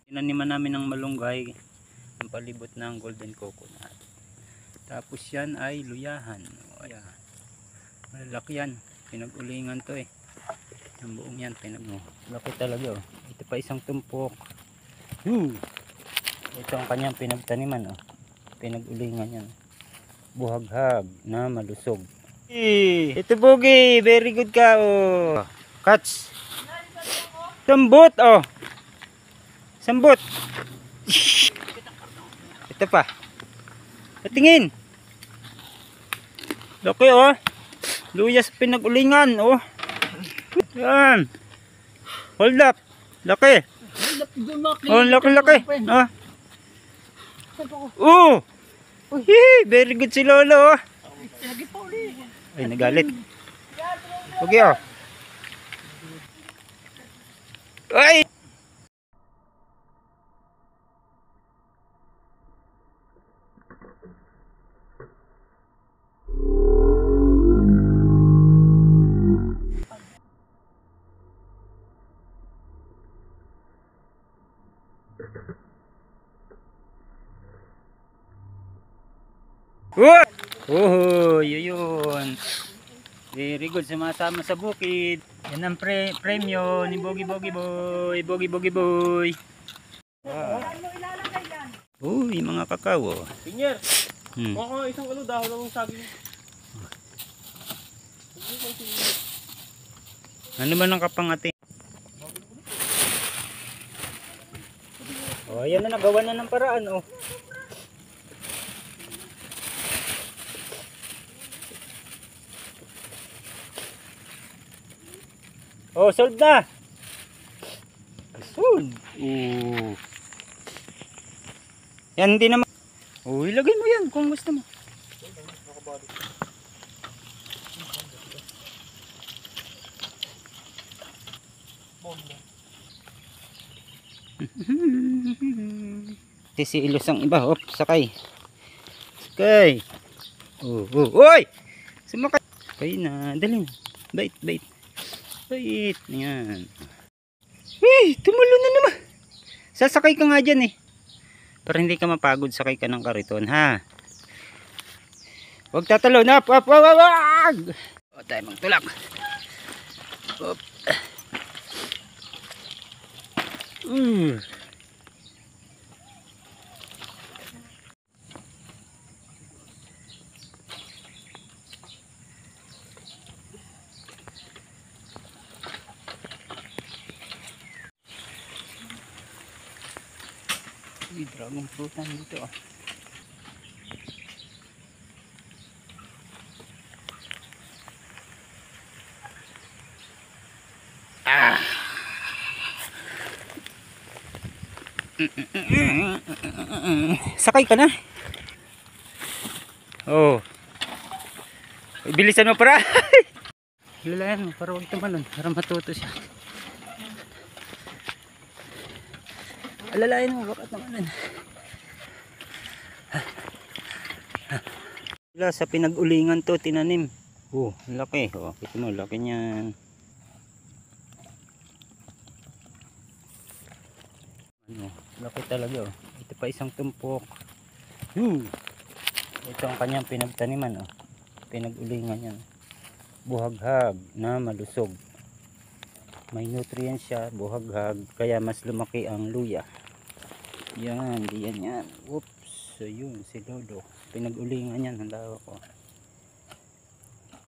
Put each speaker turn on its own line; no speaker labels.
Tinaniman namin ng malunggay ang palibot ng golden coconut. Tapos yan ay luyahan. Ayan. Malalaki yan. Pinag-ulingan to eh. Ang buong yan laki talaga oh. Ito pa isang tumpok. Ito ang kanyang pinagtaniman oh. Pinag-ulingan yan. Buhaghag na malusog. Ito Bogi, very good ka oh. Catch. Sambot oh. Sambot. Ito pa. Patingin. Laki oh. Luyas pinag-ulingan oh. Yan. Hold up. Laki. Oh, laki. Ah. Oh. Very good si Lolo oh. Ay, nagalit. Okay oh. Ay. Oh, yun. Very good, sumasama sa bukid. Yan ang premyo ni Bogi Boy. Uy, mga kakao.
Pinyar. Isang dahon ng saging.
Ano man ang kapangati? Oh, ayan na, nagawa na ng paraan oh. Oh, solved na. Solved. Yan hindi naman. Oh, ilagay mo yan kung gusto mo. Sisilos ang iba. Hop, sakay. Sakay. Oy! Sumakay. Sakay na. Dali na. Bait. Yan. Tumulo na naman. Sasakay ka nga dyan eh. Para hindi ka mapagod, sakay ka ng kariton ha. Huwag tatalo na. Wag! O tayo magtulak. Hop. Dragon fruitan dito ah. Sakay ka na. Oh. Bilisan mo para. Lalayan mo para huwag tumalon, para matuto siya. Alalayan mo, bakit naman sa pinag-ulingan to tinanim. Oh, laki. Oh, kita mo, laki niyan. Ano, laki talaga oh. Ito pa isang tumpok. Ito ang kanyang pinagtaniman oh. Pinag-ulingan yan. Buhaghag na malusog. May nutrients siya, buhaghag, kaya mas lumaki ang luya. Yan, diyan yan. Oops, so yun, si Lolo. Pinag-ulingan yan, ang lawa ko.